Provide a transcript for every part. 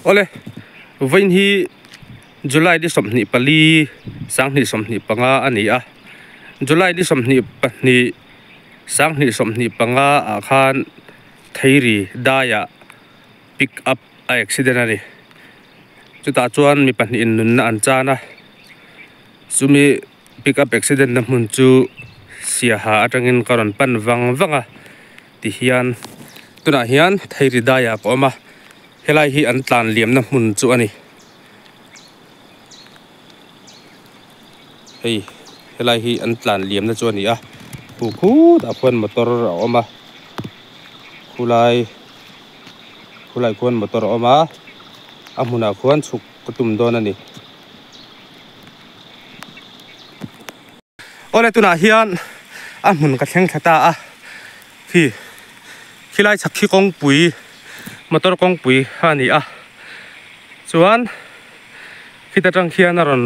ole vain hi July di somni pali sang ni somni panga ani a July di somni pani sang ni somni panga a khan thairi daya pick up a accident ani chuta chuan mi pani in nun na an chana sumi pick up accident na mun chu sia ha atangin karon pan wanga ti hian tuna hian thairi daya ko ma helai hi an tlan liam na mun chu ani hei helai hi an tlan liam na chu ani a khu da phun motor a oma khulai khun motor oma amuna khuan chuk kutum don ani ole tuna hian amun ka thleng thata a hi khilai chakhi kong pui motor kong pui ani a chuan khita tang khian aron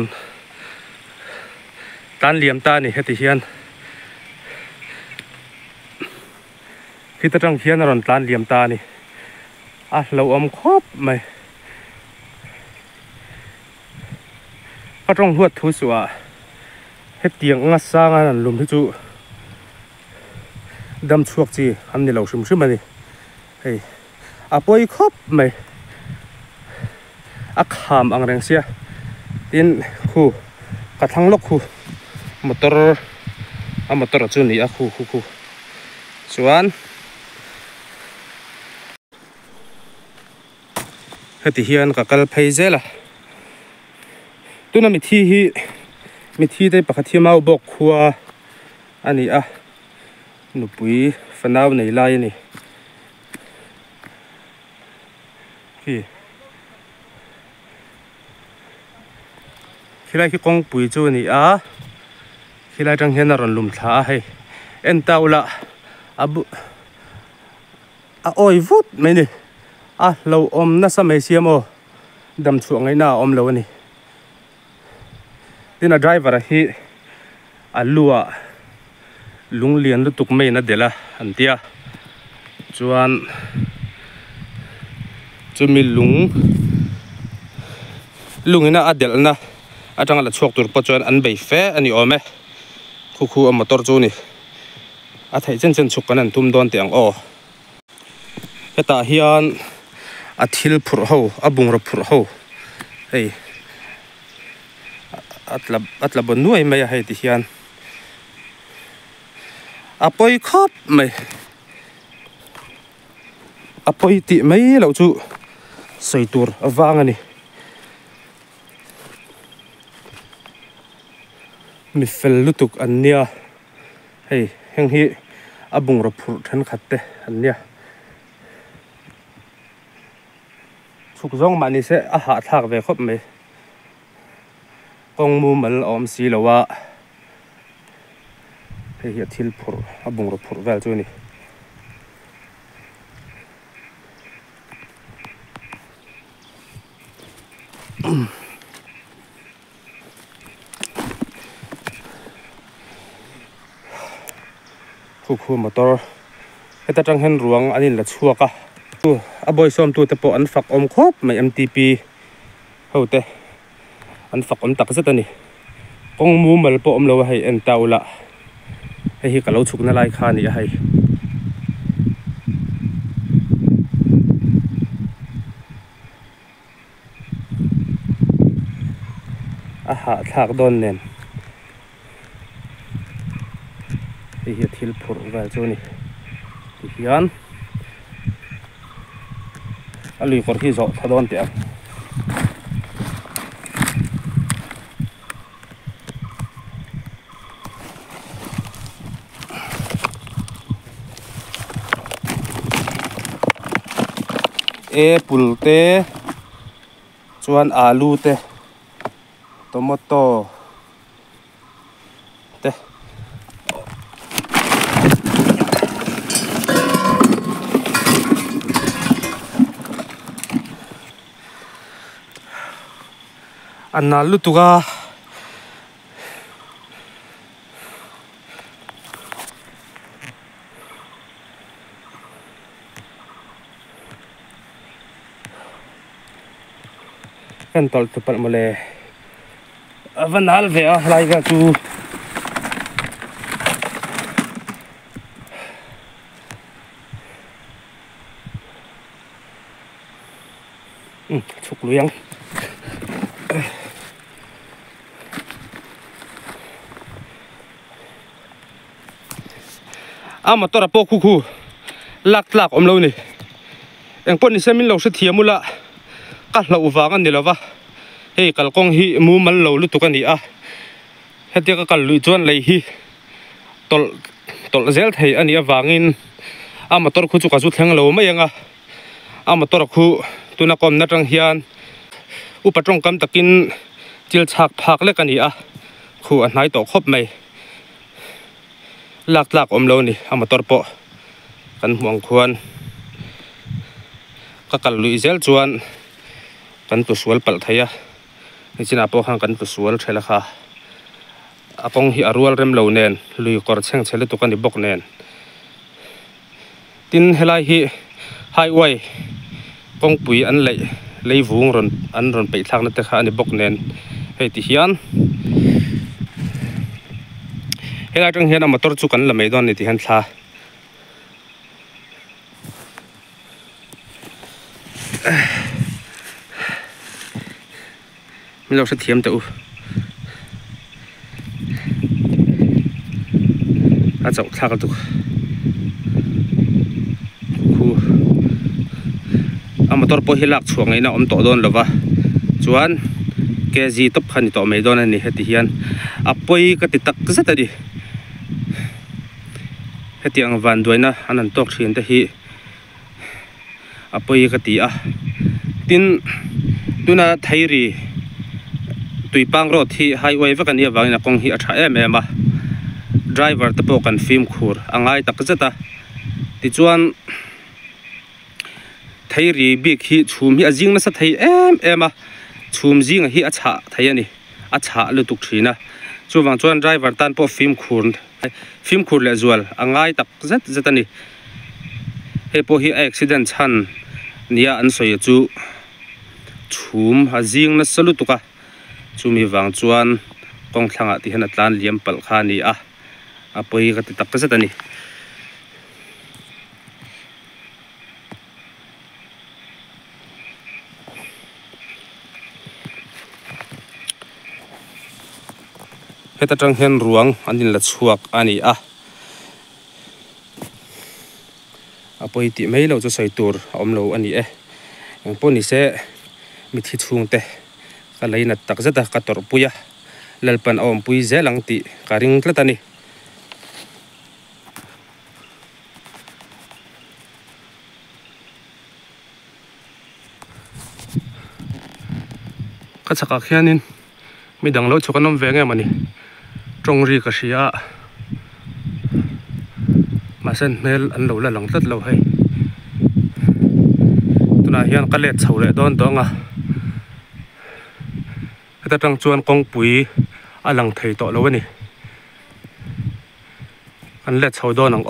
tan liam ta ni heti hian khita tang khian aron tan liam ta ni a lo om khop mai patong huat thu suwa hetiang nga sanga an lum hi chu dam chuak chi an ni lo shim ani hei apoi khop mai a kham ang reng sia tin khu ka thang lok khu motor chu ni a khu chuan heti hian ka kal phei zela tuna mi thi te pakhathi mau bok khuwa ani a nupui fanau nei lai ni hi khilai ki kong pui chu ni a khilai tang hian ron lum thla hei en taula abu a oi vut mai ni a lo om na sa mai siamo dam chu ngai na om lo ani tina driver hi alua lung lian lu tuk mai na dela antia chuan chumi lungina adel na atang la chok tur pa chuan an bei fe ani ome khu a motor chu ni a thai chen chuk kan an tum don tiang o heta hian a thil phur ho a bungra phur ho hei atla bon nuai mai hei ti hian apoi khop mai apoi ti mai lo chu soitur awang ani mi fel lutuk ania hei heng hi abung ro phur than khatte ania chuk zong mani se a ha thak ve khop mai kong mu mal om si lowa hei hi thil phur abung ro phur vel chu ni khu motor heta tang hen ruang anin la chuaka a boy som tu te po an fak om khop mai MTP hote an fak om tak zet ani kong mu mal po om lo hei en taula hei hi kalo chuk na lai kha ni a hei aha thak don nen hei hi thil phur vel chu ni hian alui kor hi zo thadon te apple te chuan alu te tomato te anna lutuga kan tol tu pal mole van hal ve a lai ga chu chuk luyang motor po khu lak om lo ni eng pon ni semin lo se thiamula ka hlo wang an ni lawa hei kalkong hi mu mal lo lu tukani a hetia ka kal lui chuan lei hi tol zel thei ani awangin motor khu chu ka chu thleng lo mai anga motor khu tuna kom na tang hian upatong kam takin til chak phak le kani a khu a hnai to khop mai lak om lo ni motor po kan muang khuan ka kal lui zel chuan kan tu sual pal thaya ni china po khang kan tu sual thela kha apong hi arual rem lo nen lui kor cheng chele tu kan ni bok nen tin helai hi highway kong pui an lei vung ron pe thak na te kha ani bok nen hei ti hian helai tang hian motor chu kan la mai don ni ti han thla mi lo se thiam te u a chau thak tu khu motor po hilak chuang ina om to don lova chuan kg top khani to mai don ani heti hian apoi ka ti tak zata di heti ang van duina anan tok thin te hi apoi ka ti a tin tuna thairi tuipang ro thi highway vakan ya wangina kong hi atha em a driver te po kan film khur angai tak zata ti chuan thairi bik hi chhum hi ajing na sa thei em a chhum jing hi acha thei ani acha lu tuk thina chuwang chuan driver tan po film khur le zual angai tak zat ani he po hi accident chan nia an soi chu chhum ajing na salu tuka chumi wang chuan kong thlanga ti hana tlan liam pal kha ni a apoi ka ti tak zat ani heta tang hian ruang anin la chuak ani a apoi ti mai lo chu soi tur om lo ani eng poni se mi thi chung te ka leina tak zata ka tor puya lalpan om pui zelang ti ka ring tlatani ka chaka khianin mi dang lo chukanom ve nge mani trong ri ka sia masen mel an lo la lang tat lo hai tuna hian ka let chho le don donga ta tang chuan kong pui alang thei to lo ani an let chho don ang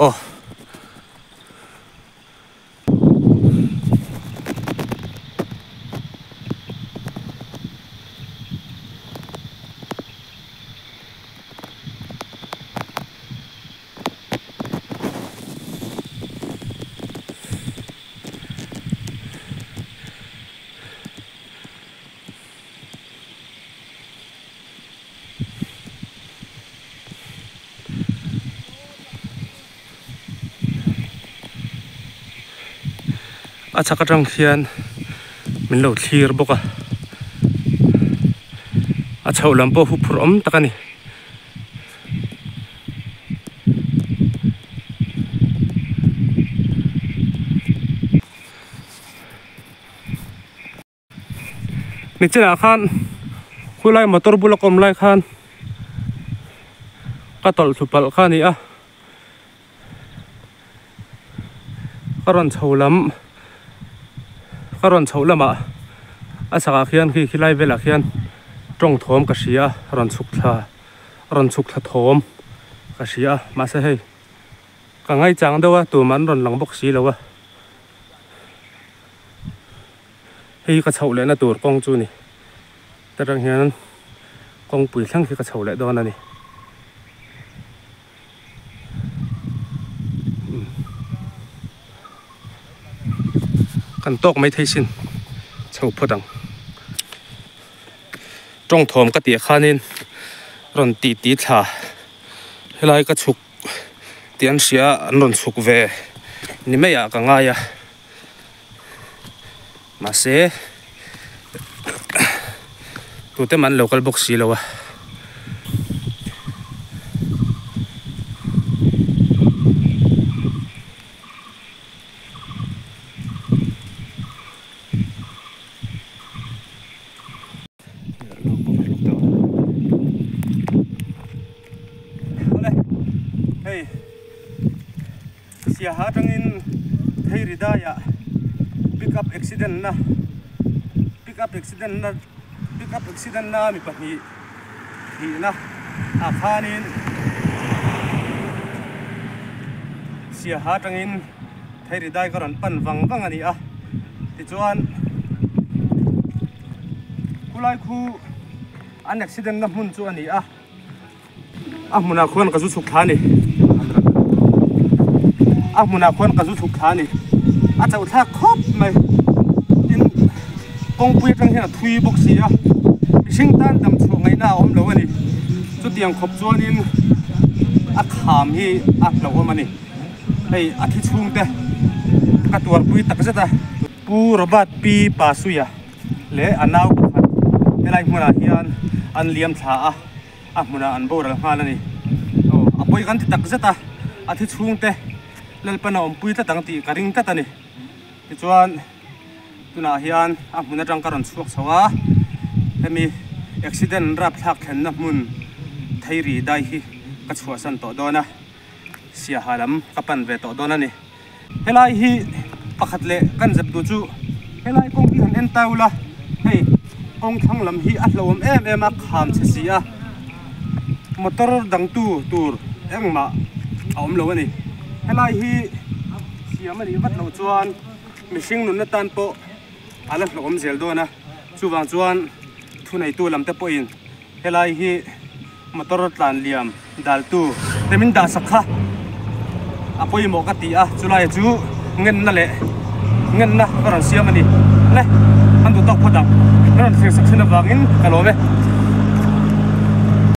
achakatang khian min lo thlir boka achho lampo hu phur om takani nichina khan khulai motor bulak om lai khan katol thupal khani a karon chholama asaka khian khi khilai vela khian tong thom ka sia ron chukthla thom ka sia ma se hei ka ngai chang dawa tu man ron lang bok si lawa hei ka chhole na tur kong chu ni tarang hian kong pui thlang hi ka chho le don ani kan tok mai thei sin chho phodang trong thom ka ti khanin ron ti thla helai ka chuk tian sia an ron chuk ve ni me ya ka nga ya ma se tu te man local box si lo wa sia ha tangin thei ridaya pick up accident na mi pahni hi na a khanin sia ha tangin thei ridai ka ron pan wang ani a ti chuan kulai khu an accident na mun chu ani a muna khon ka zu chuk thani muna khon ka zu chuk thani a chau tha khop mai in kong pui tang hian thui box sia mihring tan dam chu ngai na om lo ani chu tiang khop chuan in a kham hi a lo om ani hei a thi chung te ka tuar pui tak zeta pu robat pi pa suya le anau khat helai hmuna hian an liam thla a hmuna an bo ral hmal ani apoi kan ti tak zeta a thi chung te lal pana om pui ta tang ti karing ta tani ti chuan tuna hian a hmuna tang karon chuak chawa hemi accident rap thak khen na mun thairi dai hi ka chhuwa san to dona sia halam kapan ve to dona ni helai hi pakhat le kan zap tu chu helai kong hi han en taula hei kong thang lam hi a hlom em a kham che sia motor dang tu tur engma aum lo ani helai hi siam ani vat lo chuan mihring nun na tan po ala hlom zel dona chuwang chuan thunai tu lam te po in helai hi motor tlan liam dal tu temin da sakha apoi mo ka ti a chulai chu ngen na karon siam ani le an du tok phodang ron se saksina wangin kalome